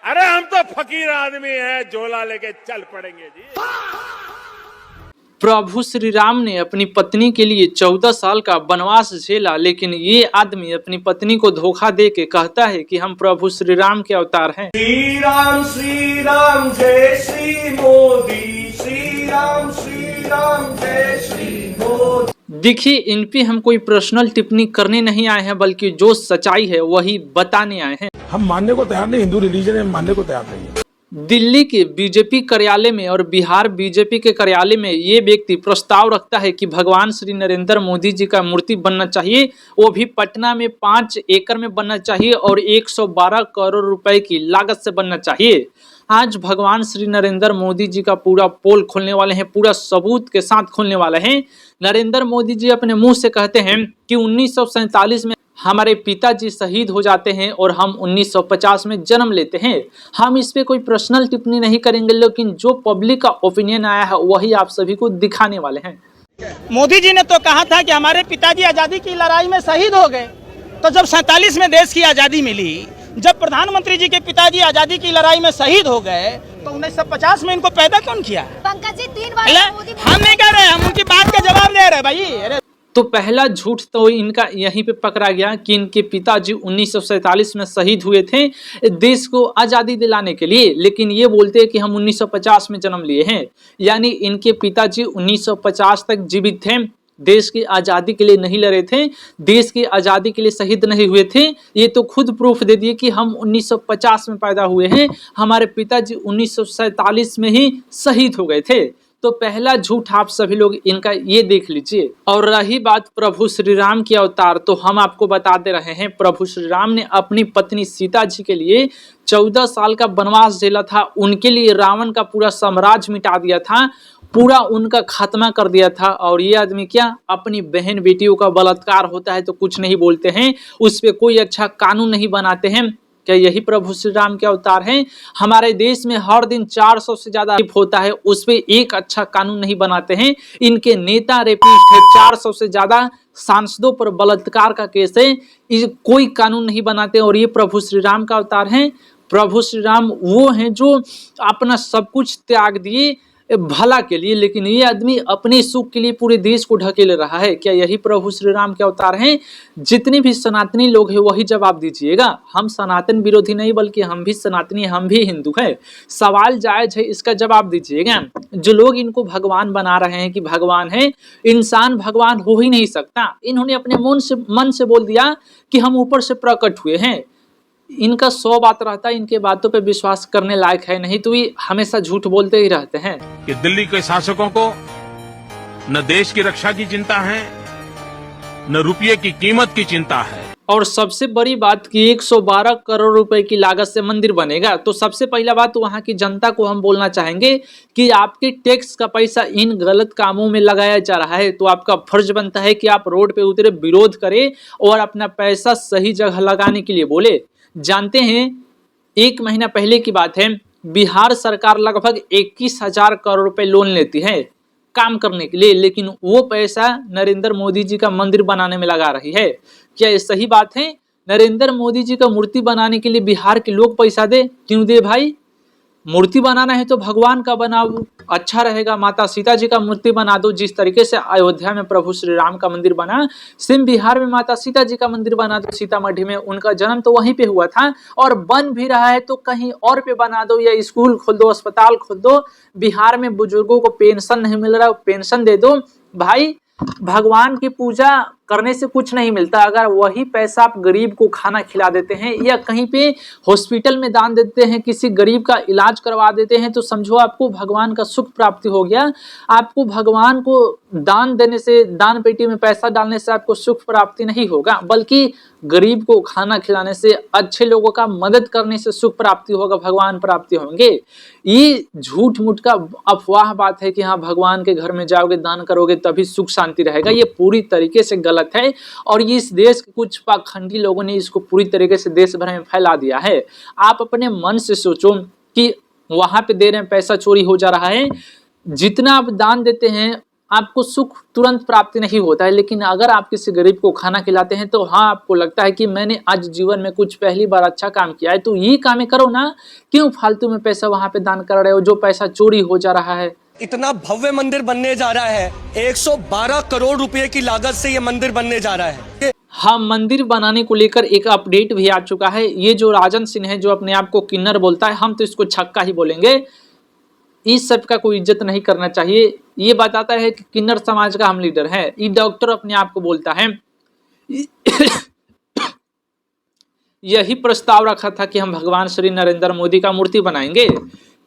अरे हम तो फकीर आदमी हैं, झोला लेके चल पड़ेंगे जी। प्रभु श्री राम ने अपनी पत्नी के लिए 14 साल का वनवास झेला, लेकिन ये आदमी अपनी पत्नी को धोखा दे के कहता है कि हम प्रभु श्री राम के अवतार हैं। श्री राम जय श्री मोदी, श्री राम जय श्री मोदी। देखिए, इन पे हम कोई पर्सनल टिप्पणी करने नहीं आए हैं, बल्कि जो सच्चाई है वही बताने आए हैं। हम मानने को तैयार नहीं, हिंदू रिलीजन है, मानने को तैयार नहीं है। दिल्ली के बीजेपी कार्यालय में और बिहार बीजेपी के कार्यालय में ये व्यक्ति प्रस्ताव रखता है कि भगवान श्री नरेंद्र मोदी जी का मूर्ति बनना चाहिए, वो भी पटना में 5 एकड़ में बनना चाहिए और 112 करोड़ रुपए की लागत से बनना चाहिए। आज भगवान श्री नरेंद्र मोदी जी का पूरा पोल खोलने वाले हैं, पूरा सबूत के साथ खोलने वाले हैं। नरेंद्र मोदी जी अपने मुंह से कहते हैं कि 1947 में हमारे पिताजी शहीद हो जाते हैं और हम 1950 में जन्म लेते हैं। हम इस पे कोई पर्सनल टिप्पणी नहीं करेंगे, लेकिन जो पब्लिक का ओपिनियन आया है वही आप सभी को दिखाने वाले हैं। मोदी जी ने तो कहा था कि हमारे पिताजी आज़ादी की लड़ाई में शहीद हो गए, तो जब 47 में देश की आज़ादी मिली, जब प्रधानमंत्री जी के पिताजी आज़ादी की लड़ाई में शहीद हो गए, तो 1950 में इनको पैदा कौन किया? पंकज जी 3 बार हम नहीं कह रहे, हम उनकी बात का जवाब दे रहे भाई। अरे तो पहला झूठ तो इनका यहीं पे पकड़ा गया कि इनके पिताजी 1947 में शहीद हुए थे देश को आज़ादी दिलाने के लिए, लेकिन ये बोलते हैं कि हम 1950 में जन्म लिए हैं। यानी इनके पिताजी 1950 तक जीवित थे, देश की आज़ादी के लिए नहीं लड़े थे, देश की आज़ादी के लिए शहीद नहीं हुए थे। ये तो खुद प्रूफ दे दिए कि हम 1950 में पैदा हुए हैं, हमारे पिताजी 1947 में ही शहीद हो गए थे। तो पहला झूठ आप सभी लोग इनका ये देख लीजिए। और रही बात प्रभु श्री राम के अवतार, तो हम आपको बता दे रहे हैं, प्रभु श्री राम ने अपनी पत्नी सीता जी के लिए 14 साल का वनवास झेला था। उनके लिए रावण का पूरा साम्राज्य मिटा दिया था, पूरा उनका खात्मा कर दिया था। और ये आदमी क्या, अपनी बहन बेटियों का बलात्कार होता है तो कुछ नहीं बोलते हैं, उस पर कोई अच्छा कानून नहीं बनाते हैं। क्या यही प्रभु श्री राम के अवतार हैं? हमारे देश में हर दिन 400 से ज्यादा रेप होता है, उस पे एक अच्छा कानून नहीं बनाते हैं। इनके नेता रेपिस्ट है, 400 से ज्यादा सांसदों पर बलात्कार का केस है, कोई कानून नहीं बनाते। और ये प्रभु श्री राम का अवतार हैं? प्रभु श्री राम वो हैं जो अपना सब कुछ त्याग दिए भला के लिए, लेकिन ये आदमी अपने सुख के लिए पूरे देश को ढकेल रहा है। क्या यही प्रभु श्री राम के अवतार हैं? जितने भी सनातनी लोग हैं वही जवाब दीजिएगा। हम सनातन विरोधी नहीं, बल्कि हम भी सनातनी, हम भी हिंदू हैं। सवाल जायज है, इसका जवाब दीजिएगा। जो लोग इनको भगवान बना रहे हैं कि भगवान है, इंसान भगवान हो ही नहीं सकता। इन्होंने अपने मन से बोल दिया कि हम ऊपर से प्रकट हुए हैं। इनका 100 बात रहता है, इनके बातों पे विश्वास करने लायक है नहीं, तो ये हमेशा झूठ बोलते ही रहते हैं। कि दिल्ली के शासकों को न देश की रक्षा की चिंता है, न रुपये की कीमत की चिंता है। और सबसे बड़ी बात कि 112 करोड़ रुपए की लागत से मंदिर बनेगा। तो सबसे पहला बात, वहां की जनता को हम बोलना चाहेंगे कि आपके टैक्स का पैसा इन गलत कामों में लगाया जा रहा है, तो आपका फर्ज बनता है कि आप रोड पे उतरे, विरोध करें और अपना पैसा सही जगह लगाने के लिए बोले। जानते हैं, 1 महीना पहले की बात है, बिहार सरकार लगभग 21,000 करोड़ रुपए लोन लेती है काम करने के लिए, लेकिन वो पैसा नरेंद्र मोदी जी का मंदिर बनाने में लगा रही है। क्या ये सही बात है? नरेंद्र मोदी जी का मूर्ति बनाने के लिए बिहार के लोग पैसा दे? क्यों दे भाई? मूर्ति बनाना है तो भगवान का बनाओ, अच्छा रहेगा। माता सीता जी का मूर्ति बना दो, जिस तरीके से अयोध्या में प्रभु श्री राम का मंदिर बना, सेम बिहार में माता सीता जी का मंदिर बना दो। सीतामढ़ी में उनका जन्म तो वहीं पे हुआ था, और बन भी रहा है तो कहीं और पे बना दो, या स्कूल खोल दो, अस्पताल खोल दो। बिहार में बुजुर्गों को पेंशन नहीं मिल रहा, पेंशन दे दो भाई। भगवान की पूजा करने से कुछ नहीं मिलता, अगर वही पैसा आप गरीब को खाना खिला देते हैं या कहीं पे हॉस्पिटल में दान देते हैं, किसी गरीब का इलाज करवा देते हैं, तो समझो आपको भगवान का सुख प्राप्ति हो गया। आपको भगवान को दान देने से, दान पेटी में पैसा डालने से आपको सुख प्राप्ति नहीं होगा, बल्कि गरीब को खाना खिलाने से, अच्छे लोगों का मदद करने से सुख प्राप्ति होगा, भगवान प्राप्ति होंगे। ये झूठ मूठ का अफवाह बात है कि हाँ भगवान के घर में जाओगे, दान करोगे तभी सुख शांति रहेगा। ये पूरी तरीके से गलत है, और ये इस देश के कुछ पाखंडी लोगों ने इसको पूरी तरीके से देश भर में फैला दिया है। आप अपने मन से सोचो कि वहां पे दे रहे हैं, पैसा चोरी हो जा रहा है। जितना आप दान देते हैं, आपको सुख तुरंत प्राप्ति नहीं होता है, लेकिन अगर आप किसी गरीब को खाना खिलाते हैं तो हाँ आपको लगता है कि मैंने आज जीवन में कुछ पहली बार अच्छा काम किया है। तो ये कामें करो ना, क्यों फालतू में पैसा वहां पे दान कर रहे हो जो पैसा चोरी हो जा रहा है। इतना भव्य मंदिर बनने जा रहा है, 112 करोड़ रुपए की लागत से ये मंदिर बनने जा रहा है। हाँ, मंदिर बनाने को लेकर एक अपडेट भी आ चुका है। ये जो राजन सिंह है जो अपने आप को किन्नर बोलता है, हम तो इसको छक्का ही बोलेंगे, इस सब का कोई इज्जत नहीं करना चाहिए। ये बताता है कि किन्नर समाज का हम लीडर है। ये डॉक्टर अपने आप को बोलता है। यही प्रस्ताव रखा था कि हम भगवान श्री नरेंद्र मोदी का मूर्ति बनाएंगे।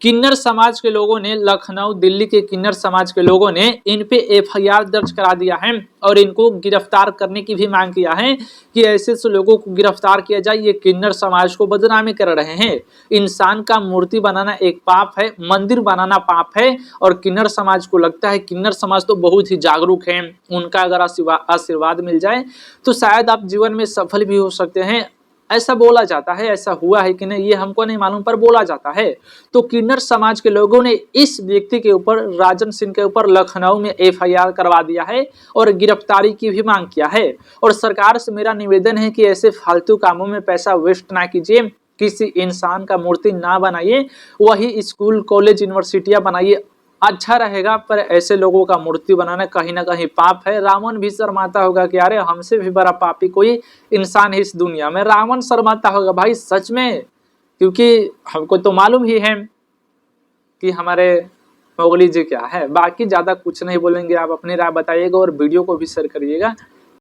किन्नर समाज के लोगों ने, लखनऊ दिल्ली के किन्नर समाज के लोगों ने इन पे एफआईआर दर्ज करा दिया है और इनको गिरफ्तार करने की भी मांग किया है कि ऐसे लोगों को गिरफ्तार किया जाए, ये किन्नर समाज को बदनामी कर रहे हैं। इंसान का मूर्ति बनाना एक पाप है, मंदिर बनाना पाप है। और किन्नर समाज को लगता है, किन्नर समाज तो बहुत ही जागरूक है, उनका अगर आशीर्वाद मिल जाए तो शायद आप जीवन में सफल भी हो सकते हैं। ऐसा बोला जाता है, ऐसा हुआ है कि नहीं ये हमको नहीं मालूम, पर बोला जाता है। तो किन्नर समाज के लोगों ने इस व्यक्ति के ऊपर, राजन सिंह के ऊपर लखनऊ में एफआईआर करवा दिया है और गिरफ्तारी की भी मांग किया है। और सरकार से मेरा निवेदन है कि ऐसे फालतू कामों में पैसा वेस्ट ना कीजिए, किसी इंसान का मूर्ति ना बनाइए, वही स्कूल कॉलेज यूनिवर्सिटियां बनाइए, अच्छा रहेगा। पर ऐसे लोगों का मूर्ति बनाना कहीं ना कहीं पाप है। रावण भी शर्माता होगा कि अरे हमसे भी बड़ा पापी कोई इंसान है इस दुनिया में। रावण शर्माता होगा भाई सच में, क्योंकि हमको तो मालूम ही है कि हमारे मोगली जी क्या है। बाकी ज्यादा कुछ नहीं बोलेंगे, आप अपनी राय बताइएगा और वीडियो को भी शेयर करिएगा।